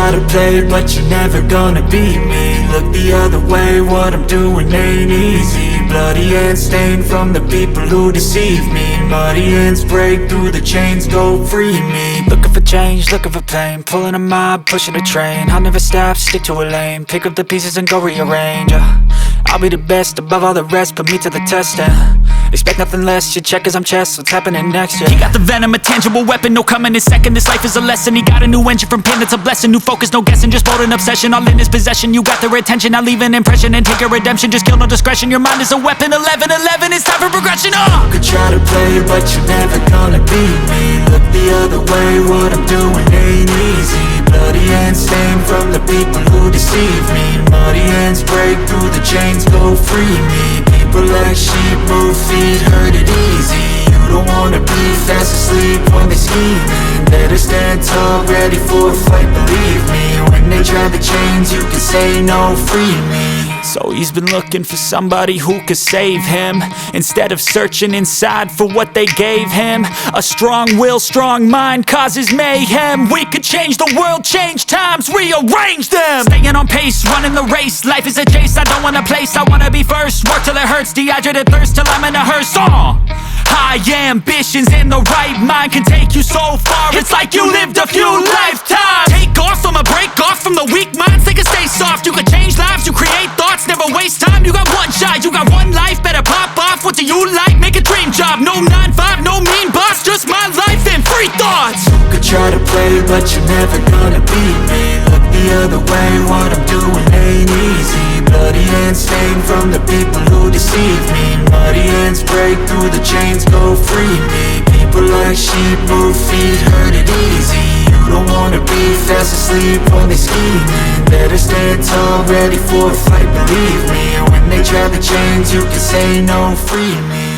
try to play, but you're never gonna beat me. Look the other way, what I'm doing ain't easy. Bloody hands stained from the people who deceive me. Muddy hands break through the chains, go free me. Looking for change, looking for pain, pulling a mob, pushing a train. I'll never stop, stick to a lane, pick up the pieces and go rearrange. I'll be the best above all the rest, put me to the test and expect nothing less. You check as I'm chess, what's happening next? Yeah. He got the venom, a tangible weapon, no coming in second. This life is a lesson, he got a new engine from pain, it's a blessing. New focus, no guessing, just bold and obsession, all in his possession. You got their attention, I'll leave an impression and take your redemption. Just kill, no discretion, your mind is a weapon. 11-11, it's time for progression. You could try to play, but you're never gonna beat me. Look the other way, what I'm doing ain't easy. Bloody hands stained from the people who deceive me. Muddy hands break through the chains, go free me. People like sheep move feet, hurt it easy. You don't wanna be fast asleep when they scheming. Better stand tall, ready for a fight, believe me. When they try the chains, you can say no, free me. So he's been looking for somebody who could save him, instead of searching inside for what they gave him. A strong will, strong mind causes mayhem. We could change the world, change times, rearrange them. Staying on pace, running the race. Life is a chase, I don't want a place, I wanna be first. Work till it hurts, dehydrated thirst till I'm in a hearse. High ambitions and the right mind can take you so far. It's like you lived a few lifetimes. Take off, I'ma break off from the weak minds. They can stay soft, you can change lives, you create thoughts, never waste time. You got one shot, you got one life, better pop off. What do you like? Make a dream job. No 9-5, no mean boss, just my life and free thoughts. You could try to play, but you're never gonna beat me. Look the other way, what I'm doing ain't easy. Bloody hands stained from the people who deceive me. Muddy hands break through the chains, go free me. People like sheep move feet, hurt it easy. You don't wanna be fast asleep when they scheming. Better stand tall, ready for a fight, believe me. When they try the chains, you can say no, free me.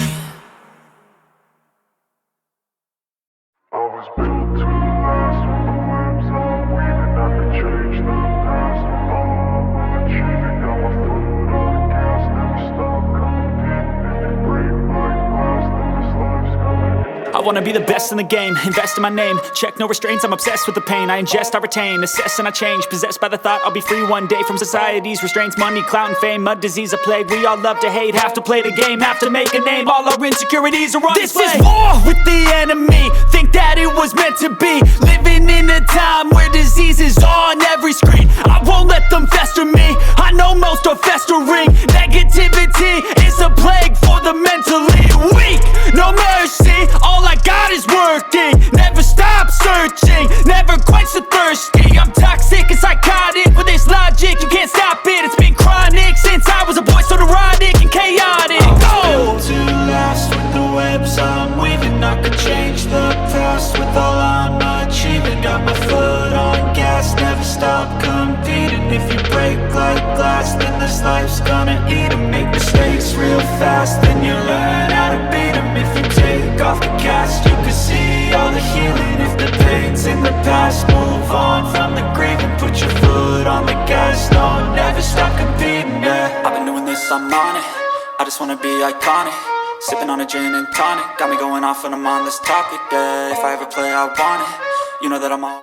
I wanna be the best in the game, invest in my name. Check no restraints, I'm obsessed with the pain. I ingest, I retain, assess and I change. Possessed by the thought I'll be free one day from society's restraints. Money, clout and fame, mud, disease, a plague. We all love to hate, have to play the game, have to make a name. All our insecurities are on display. This is war with the enemy, think that it was meant to be. Living in a time where disease is on every screen. I won't let them fester me, I know most are festering. Negativity is a plague for the mentally weak. No mercy, all I got is working. Never stop searching, never quench the thirsty. I'm toxic and psychotic with this logic, you can't stop it. It's been chronic since I was a boy, so neurotic and chaotic. I'm built to last with the webs I'm weaving. I could change the past with all I'm achieving. Got my foot on gas, never stop competing. If you break like glass, then this life's gonna eat 'em. Make mistakes real fast, then you learn how to beat 'em. If you take off the cast, you can see all the healing. If the pain's in the past, move on from the grave and put your foot on the gas. No, never stop competing, yeah. I've been doing this, I'm on it, I just wanna be iconic. Sipping on a gin and tonic, got me going off when I'm on this topic, yeah. If I ever play, I want it, you know that I'm all